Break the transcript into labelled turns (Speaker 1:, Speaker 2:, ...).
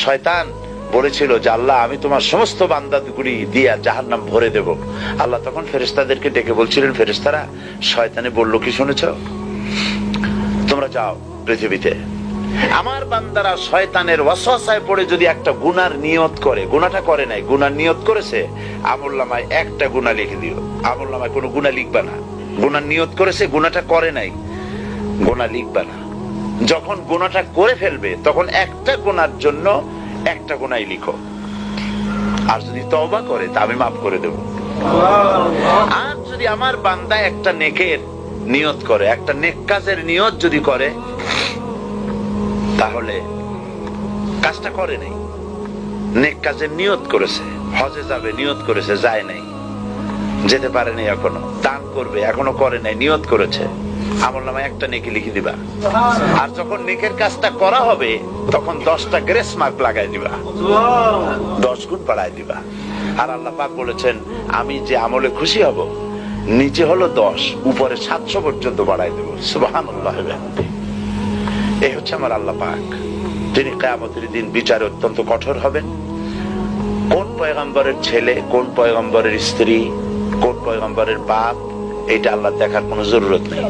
Speaker 1: শয়তান বলেছিল যে আল্লাহ আমি তোমার সমস্ত বান্দাগুলি দিয়া জাহান্নাম ভরে দেব। আল্লাহ তখন ফেরেশতাদেরকে ডেকে বলছিলেন, ফেরেশতারা শয়তানে বললো কি শুনেছো? তোমরা যাও পৃথিবীতে, আমার বান্দারা শয়তানের ওয়াসওয়াসায় পড়ে যদি একটা গুনার নিয়ত করে, গুনাহটা করে নাই, গুনার নিয়ত করেছে, আমলনামায় একটা গুনাহ লিখে দিও। আমলনামায় কোনো গুনাহ লিখবা না। গুনার নিয়ত করেছে, গুনাহটা করে নাই, গুনাহ লিখবা না। যখন গুনাহটা করে ফেলবে তখন একটা গুনার জন্য একটা গুনাহই লিখো, আর যদি তওবা করে তা আমি মাফ করে দেব। আর যদি আমার বান্দা একটা নেকের নিয়ত করে, একটা নেক কাজের নিয়ত যদি করে, তাহলে কাজটা করে নাই, নেক কাজের নিয়ত করেছে, হজে যাবে নিয়ত করেছে, যায় নাই, যেতে পারে নাই, এখনো দান করবে এখনো করে নাই, নিয়ত করেছে, আমলনামায় একটা নেকি লিখে দিবা। আর যখন নেকের কাজটা করা হবে তখন 10টা গ্রেস মার্ক লাগাই দিবা, 10 গুণ বাড়ায় দিবা। আর আল্লাহ পাক বলেছেন আমি যে আমলে খুশি হব, নিচে হলো 10, উপরে 700 পর্যন্ত বাড়াই দেব। সুবহানাল্লাহ। এই হচ্ছে আমার আল্লাহ পাক। তিনি কিয়ামতের দিন বিচারে অত্যন্ত কঠোর হবেন। কোন পয়গম্বরের ছেলে, কোন পয়গম্বরের স্ত্রী, কোন পয়গম্বরের বাপ, এটা আল্লাহ দেখার কোনো জরুরত নেই।